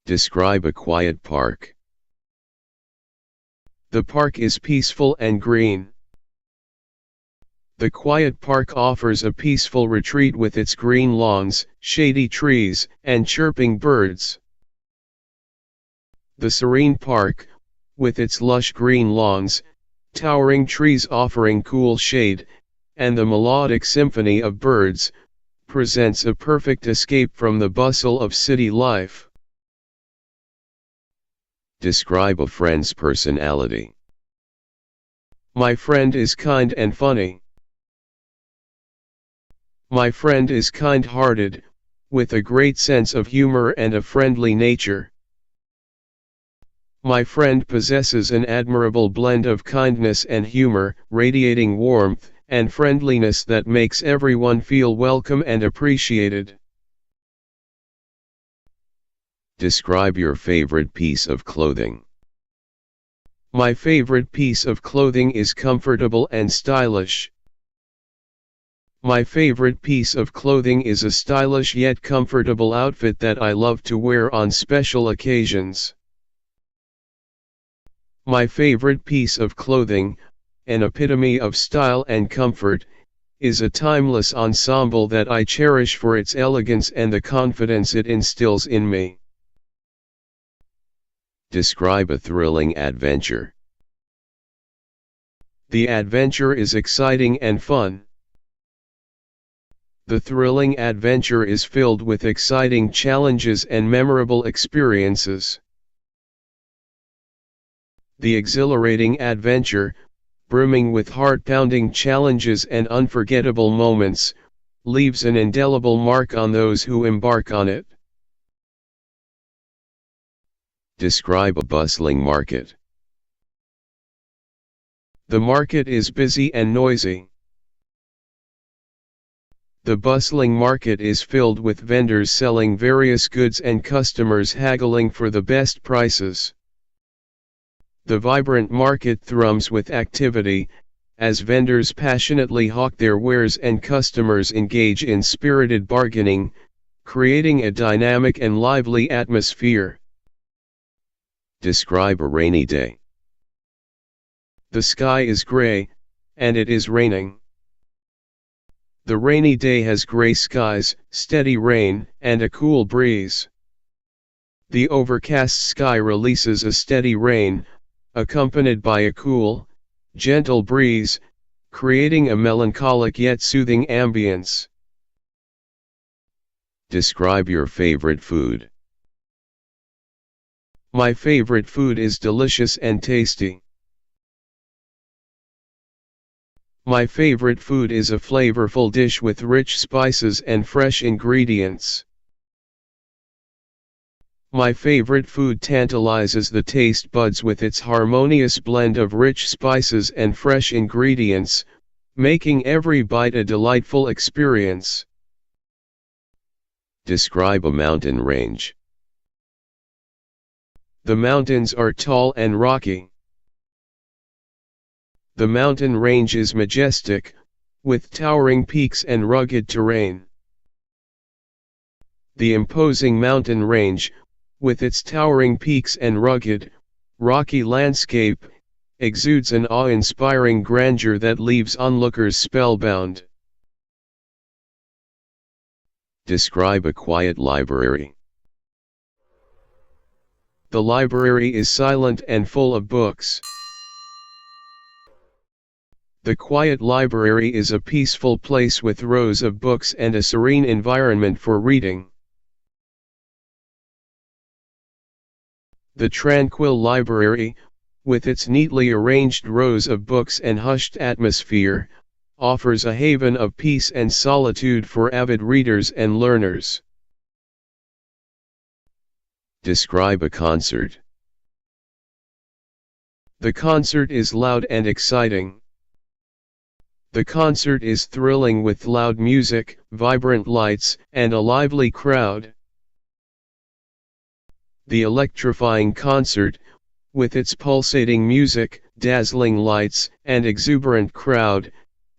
Describe a quiet park. The park is peaceful and green. The quiet park offers a peaceful retreat with its green lawns, shady trees, and chirping birds. The serene park, with its lush green lawns, towering trees offering cool shade, and the melodic symphony of birds, presents a perfect escape from the bustle of city life. Describe a friend's personality. My friend is kind and funny. My friend is kind-hearted, with a great sense of humor and a friendly nature. My friend possesses an admirable blend of kindness and humor, radiating warmth and friendliness that makes everyone feel welcome and appreciated. Describe your favorite piece of clothing. My favorite piece of clothing is comfortable and stylish. My favorite piece of clothing is a stylish yet comfortable outfit that I love to wear on special occasions. My favorite piece of clothing, an epitome of style and comfort, is a timeless ensemble that I cherish for its elegance and the confidence it instills in me. Describe a thrilling adventure. The adventure is exciting and fun. The thrilling adventure is filled with exciting challenges and memorable experiences. The exhilarating adventure, brimming with heart-pounding challenges and unforgettable moments, leaves an indelible mark on those who embark on it. Describe a bustling market. The market is busy and noisy. The bustling market is filled with vendors selling various goods and customers haggling for the best prices. The vibrant market thrums with activity, as vendors passionately hawk their wares and customers engage in spirited bargaining, creating a dynamic and lively atmosphere. Describe a rainy day. The sky is gray, and it is raining. The rainy day has gray skies, steady rain, and a cool breeze. The overcast sky releases a steady rain, accompanied by a cool, gentle breeze, creating a melancholic yet soothing ambience. Describe your favorite food. My favorite food is delicious and tasty. My favorite food is a flavorful dish with rich spices and fresh ingredients. My favorite food tantalizes the taste buds with its harmonious blend of rich spices and fresh ingredients, making every bite a delightful experience. Describe a mountain range. The mountains are tall and rocky. The mountain range is majestic, with towering peaks and rugged terrain. The imposing mountain range, with its towering peaks and rugged, rocky landscape, exudes an awe-inspiring grandeur that leaves onlookers spellbound. Describe a quiet library. The library is silent and full of books. The quiet library is a peaceful place with rows of books and a serene environment for reading. The tranquil library, with its neatly arranged rows of books and hushed atmosphere, offers a haven of peace and solitude for avid readers and learners. Describe a concert. The concert is loud and exciting. The concert is thrilling with loud music, vibrant lights, and a lively crowd. The electrifying concert, with its pulsating music, dazzling lights, and exuberant crowd,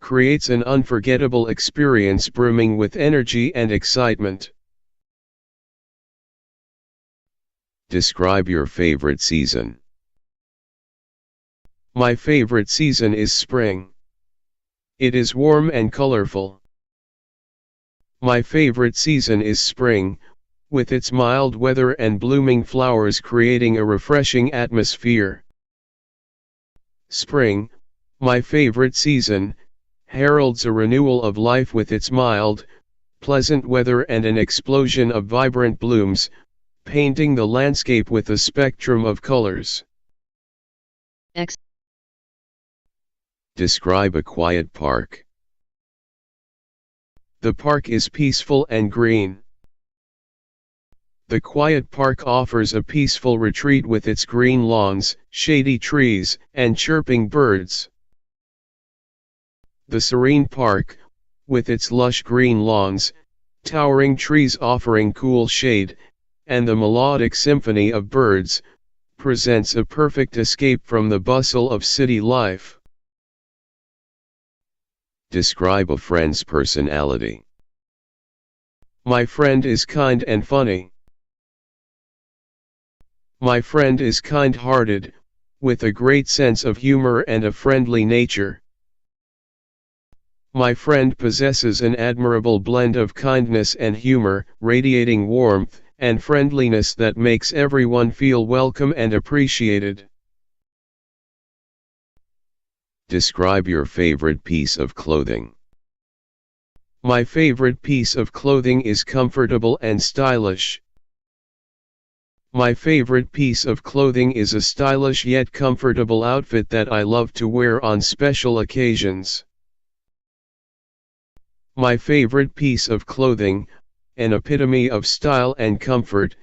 creates an unforgettable experience brimming with energy and excitement. Describe your favorite season. My favorite season is spring. It is warm and colorful. My favorite season is spring, with its mild weather and blooming flowers creating a refreshing atmosphere. Spring, my favorite season, heralds a renewal of life with its mild, pleasant weather and an explosion of vibrant blooms, painting the landscape with a spectrum of colors. X. Describe a quiet park. The park is peaceful and green. The quiet park offers a peaceful retreat with its green lawns, shady trees, and chirping birds. The serene park, with its lush green lawns, towering trees offering cool shade, and the melodic symphony of birds, presents a perfect escape from the bustle of city life. Describe a friend's personality. My friend is kind and funny. My friend is kind-hearted, with a great sense of humor and a friendly nature. My friend possesses an admirable blend of kindness and humor, radiating warmth and friendliness that makes everyone feel welcome and appreciated. Describe your favorite piece of clothing. My favorite piece of clothing is comfortable and stylish. My favorite piece of clothing is a stylish yet comfortable outfit that I love to wear on special occasions. My favorite piece of clothing, an epitome of style and comfort,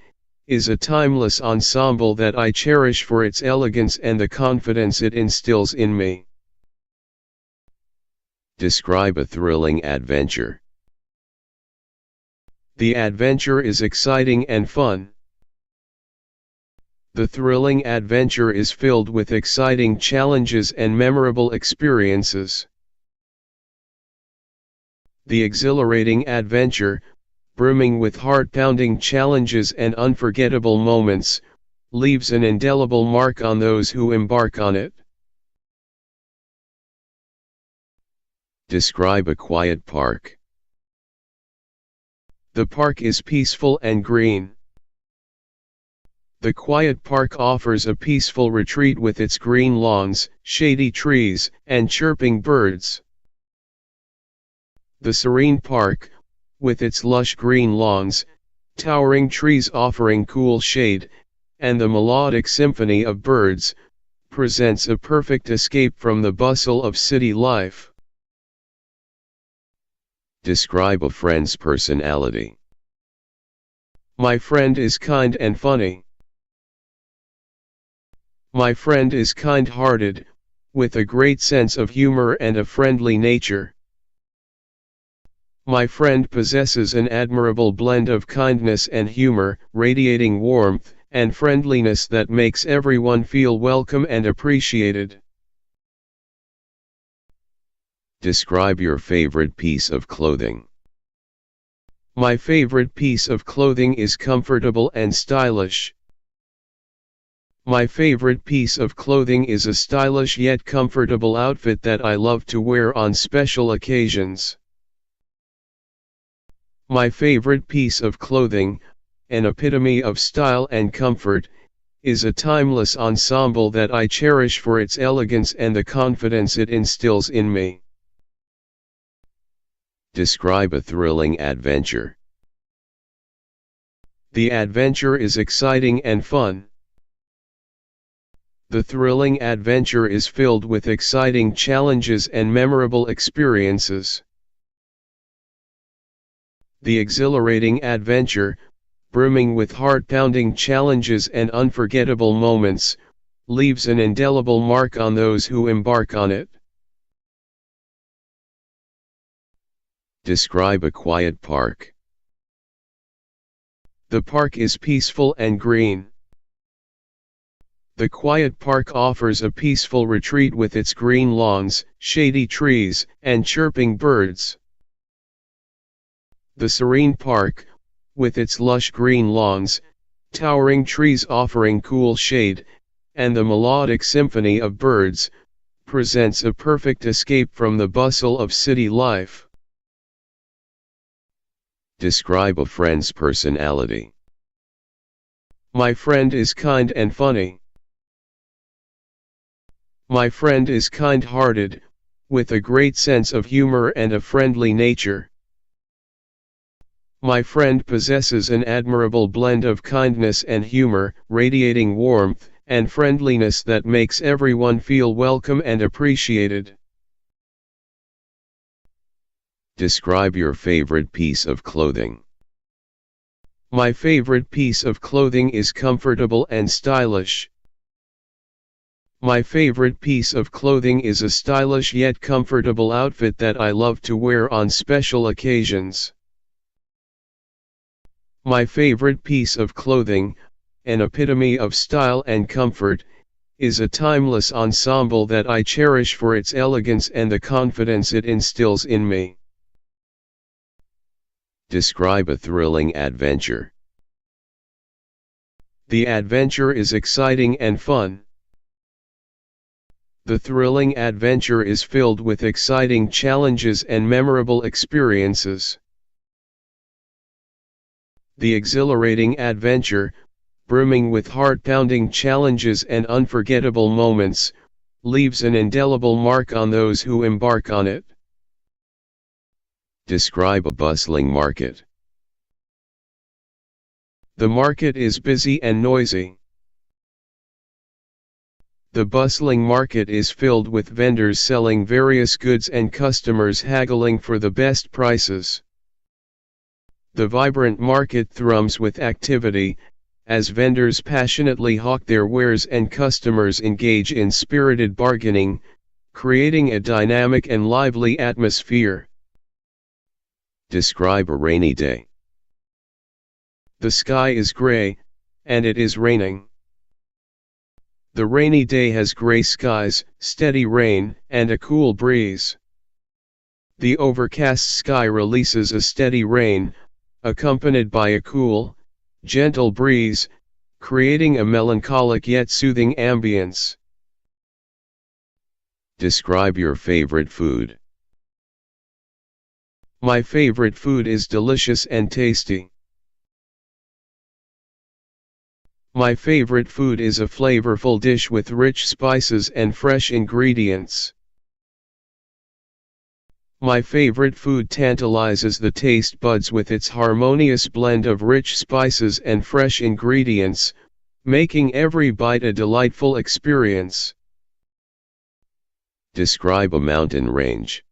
is a timeless ensemble that I cherish for its elegance and the confidence it instills in me. Describe a thrilling adventure. The adventure is exciting and fun. The thrilling adventure is filled with exciting challenges and memorable experiences. The exhilarating adventure, brimming with heart-pounding challenges and unforgettable moments, leaves an indelible mark on those who embark on it. Describe a quiet park. The park is peaceful and green. The quiet park offers a peaceful retreat with its green lawns, shady trees, and chirping birds. The serene park, with its lush green lawns, towering trees offering cool shade, and the melodic symphony of birds, presents a perfect escape from the bustle of city life. Describe a friend's personality. My friend is kind and funny. My friend is kind-hearted, with a great sense of humor and a friendly nature. My friend possesses an admirable blend of kindness and humor, radiating warmth and friendliness that makes everyone feel welcome and appreciated. Describe your favorite piece of clothing. My favorite piece of clothing is comfortable and stylish. My favorite piece of clothing is a stylish yet comfortable outfit that I love to wear on special occasions. My favorite piece of clothing, an epitome of style and comfort, is a timeless ensemble that I cherish for its elegance and the confidence it instills in me. Describe a thrilling adventure. The adventure is exciting and fun. The thrilling adventure is filled with exciting challenges and memorable experiences. The exhilarating adventure, brimming with heart-pounding challenges and unforgettable moments, leaves an indelible mark on those who embark on it. Describe a quiet park. The park is peaceful and green. The quiet park offers a peaceful retreat with its green lawns, shady trees, and chirping birds. The serene park, with its lush green lawns, towering trees offering cool shade, and the melodic symphony of birds, presents a perfect escape from the bustle of city life. Describe a friend's personality. My friend is kind and funny. My friend is kind-hearted, with a great sense of humor and a friendly nature. My friend possesses an admirable blend of kindness and humor, radiating warmth and friendliness that makes everyone feel welcome and appreciated. Describe your favorite piece of clothing. My favorite piece of clothing is comfortable and stylish. My favorite piece of clothing is a stylish yet comfortable outfit that I love to wear on special occasions. My favorite piece of clothing, an epitome of style and comfort, is a timeless ensemble that I cherish for its elegance and the confidence it instills in me. Describe a thrilling adventure. The adventure is exciting and fun. The thrilling adventure is filled with exciting challenges and memorable experiences. The exhilarating adventure, brimming with heart-pounding challenges and unforgettable moments, leaves an indelible mark on those who embark on it. Describe a bustling market. The market is busy and noisy. The bustling market is filled with vendors selling various goods and customers haggling for the best prices. The vibrant market thrums with activity, as vendors passionately hawk their wares and customers engage in spirited bargaining, creating a dynamic and lively atmosphere. Describe a rainy day. The sky is gray, and it is raining. The rainy day has gray skies, steady rain, and a cool breeze. The overcast sky releases a steady rain, accompanied by a cool, gentle breeze, creating a melancholic yet soothing ambience. Describe your favorite food. My favorite food is delicious and tasty. My favorite food is a flavorful dish with rich spices and fresh ingredients. My favorite food tantalizes the taste buds with its harmonious blend of rich spices and fresh ingredients, making every bite a delightful experience. Describe a mountain range.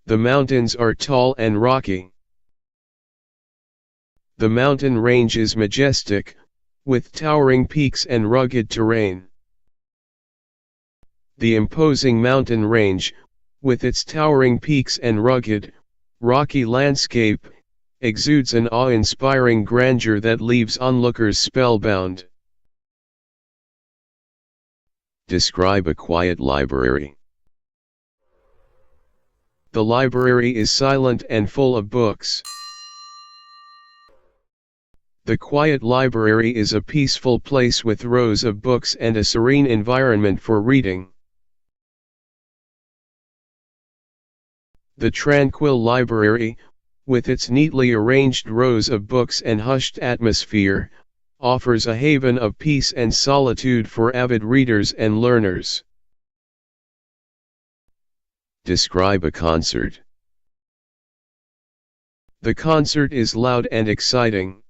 The mountains are tall and rocky. The mountain range is majestic, with towering peaks and rugged terrain. The imposing mountain range, with its towering peaks and rugged, rocky landscape, exudes an awe-inspiring grandeur that leaves onlookers spellbound. Describe a quiet library. The library is silent and full of books. The quiet library is a peaceful place with rows of books and a serene environment for reading. The tranquil library, with its neatly arranged rows of books and hushed atmosphere, offers a haven of peace and solitude for avid readers and learners. Describe a concert. The concert is loud and exciting.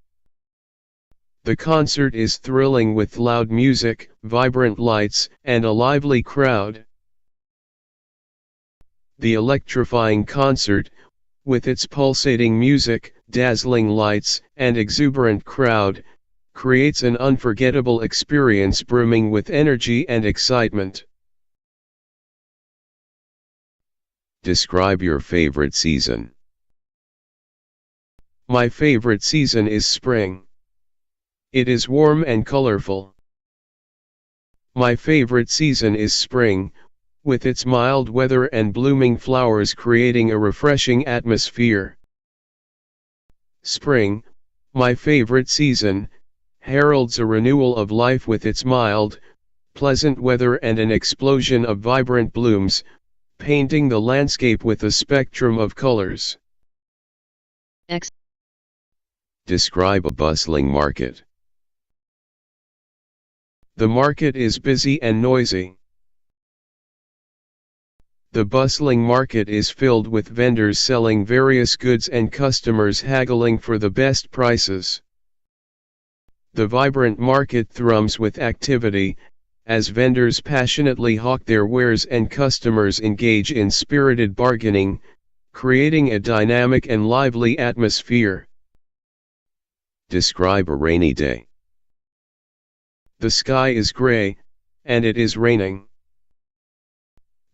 The concert is thrilling with loud music, vibrant lights, and a lively crowd. The electrifying concert, with its pulsating music, dazzling lights, and exuberant crowd, creates an unforgettable experience brimming with energy and excitement. Describe your favorite season. My favorite season is spring. It is warm and colorful. My favorite season is spring, with its mild weather and blooming flowers creating a refreshing atmosphere. Spring, My favorite season heralds a renewal of life with its mild, pleasant weather and an explosion of vibrant blooms, painting the landscape with a spectrum of colors. X. Describe a bustling market. The market is busy and noisy. The bustling market is filled with vendors selling various goods and customers haggling for the best prices. The vibrant market thrums with activity, as vendors passionately hawk their wares and customers engage in spirited bargaining, creating a dynamic and lively atmosphere. Describe a rainy day. The sky is gray, and it is raining.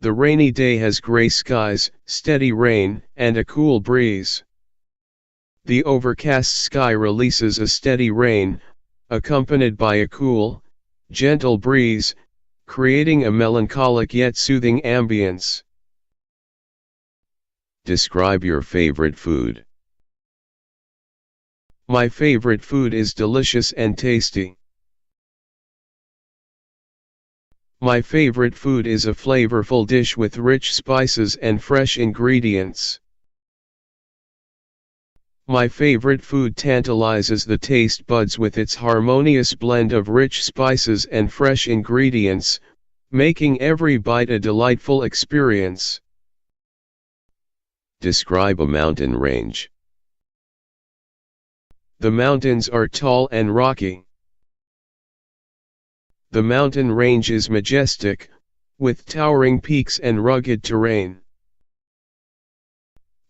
The rainy day has gray skies, steady rain, and a cool breeze. The overcast sky releases a steady rain, accompanied by a cool, gentle breeze, creating a melancholic yet soothing ambience. Describe your favorite food. My favorite food is delicious and tasty. My favorite food is a flavorful dish with rich spices and fresh ingredients. My favorite food tantalizes the taste buds with its harmonious blend of rich spices and fresh ingredients, making every bite a delightful experience. Describe a mountain range. The mountains are tall and rocky. The mountain range is majestic, with towering peaks and rugged terrain.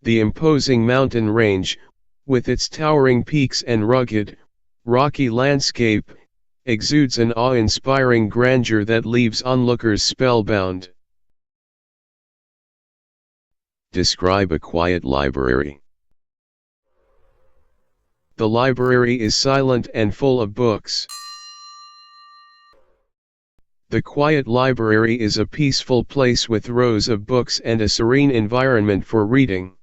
The imposing mountain range, with its towering peaks and rugged, rocky landscape, exudes an awe-inspiring grandeur that leaves onlookers spellbound. Describe a quiet library. The library is silent and full of books. The quiet library is a peaceful place with rows of books and a serene environment for reading.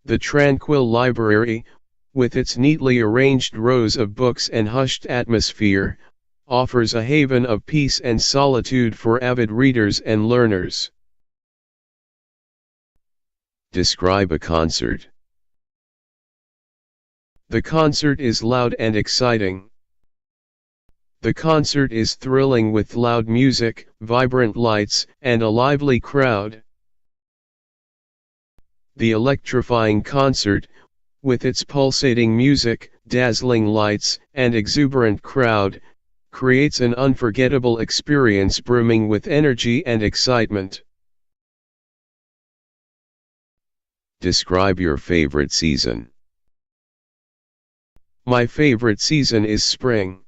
The tranquil library, with its neatly arranged rows of books and hushed atmosphere, offers a haven of peace and solitude for avid readers and learners. Describe a concert. The concert is loud and exciting. The concert is thrilling with loud music, vibrant lights, and a lively crowd. The electrifying concert, with its pulsating music, dazzling lights, and exuberant crowd, creates an unforgettable experience brimming with energy and excitement. Describe your favorite season. My favorite season is spring.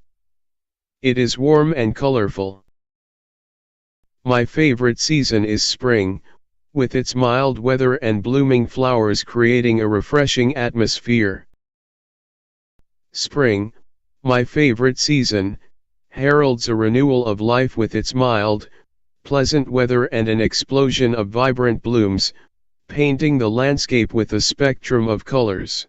It is warm and colorful. My favorite season is spring, with its mild weather and blooming flowers creating a refreshing atmosphere. Spring, my favorite season, heralds a renewal of life with its mild, pleasant weather and an explosion of vibrant blooms, painting the landscape with a spectrum of colors.